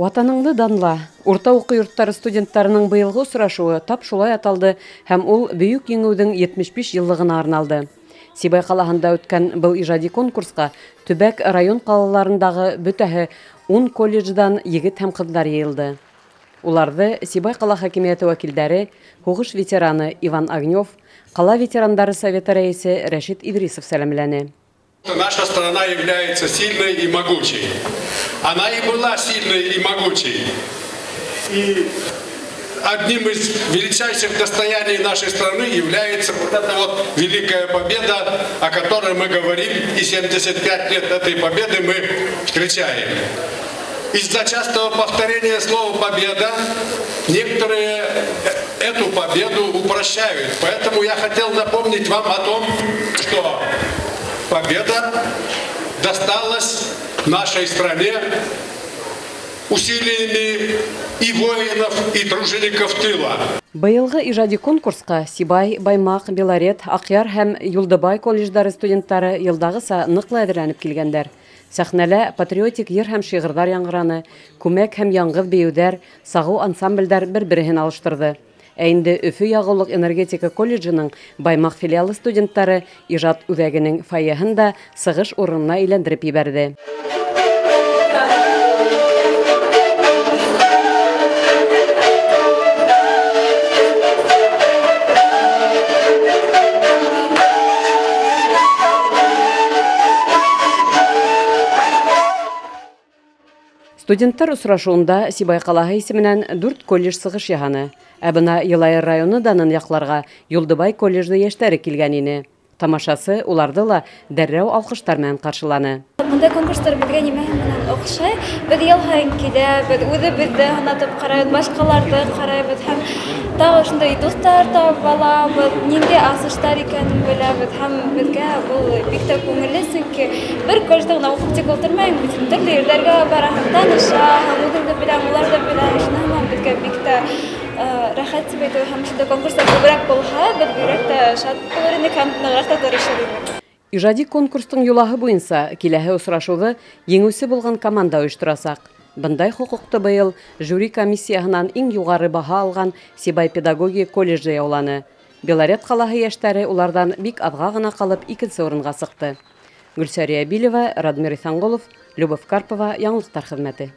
Ватаныңды данла. Урта уку йорттары студенттарының быйылгы осрашуы тап шулай аталды һәм ул бөек еңүдең 75 еллыгына арналды. Сибай калаһында үткән был ижади конкурска төбәк район калаларындагы бөтәһе 10 колледждан егет һәм кызлар йыелды. Уларҙы Сибай кала хакимияте вәкилдәре, һугыш ветераны Иван Огнев, кала ветерандары советы рәисе Рәшит Идрисов сәламләне. Наша страна является сильной и могучей. Она и была сильной и могучей. И одним из величайших достояний нашей страны является вот эта вот великая победа, о которой мы говорим, и 75 лет этой победы мы встречаем. Из-за частого повторения слова «победа» некоторые эту победу упрощают. Поэтому я хотел напомнить вам о том, что победа досталась нашей стране усилиями и воинов, и тружеников тыла. Быйылгы ижади конкурска Сибай, Баймак, Белорет, Акъяр һәм Юлдыбай колледждары студенттары йылдагыса ныклы әҙерләнеп килгәндәр. Сәхнәлә патриотик йыр һәм шигырьләр яңгыраны, күмәк һәм яңгыр бейеүҙәр, сағыу ансамбльдәр бер-береһен алыштырды. Ә инде Өфө ягулык энергетика колледжының Баймак филиалы студенттары ижад үҙәгенең фойеһын да сығыш урынына әйләндереп ебәрҙе. Студенттар осрашуында Сибай калаһы исеменән 4 колледж сығыш яһаны. Ә бына Йылайыр районы данын якларга Юлдыбай колледжды яшьтәре килгән ине. Тамашасы уларҙы ла дәррәү алҡыштар менән ҡаршыланы. Бындай конкурстар беҙгә нимәһе менән оҡшай. Беҙ йыл һайын киләбеҙ, үҙебеҙҙе һынатып ҡарайбыҙ, башҡаларҙы ҡарайбыҙ һәм тағы шундай дуҫтар табып алабыҙ, ниндәй асыштар икәнен беләбеҙ һәм беҙгә был бик тә күңелле, сөнки бер колледжда гына уҡып тик ултырмайым, төрлө ерҙәргә бараһың, танышаһың, үҙеңде беләм, улар да белә, шуның менән беҙгә бик тә рәхәт тип әйтеү һәм шундай конкурстар күберәк булһа, беҙ бигерәк тә шат булыр инек һәм нығыраҡ та тырышыр инек. Ижади конкурстың юлаһы буйынса киләһе осрашыуҙы еңеүсе булған команда ойошторасаҡ. Бындай хоҡуҡты быйыл жюри комиссияһынан иң юғары баһа алған Сибай педагогия колледжы яуланы. Белорет ҡалаһы йәштәре уларҙан бик аҙға ғына ҡалып 2-нсе урынға сыҡты. Гөлсәрия Билева, Радмир Ithangolov, Любовь Карпова, Яңылыҡтар хеҙмәте.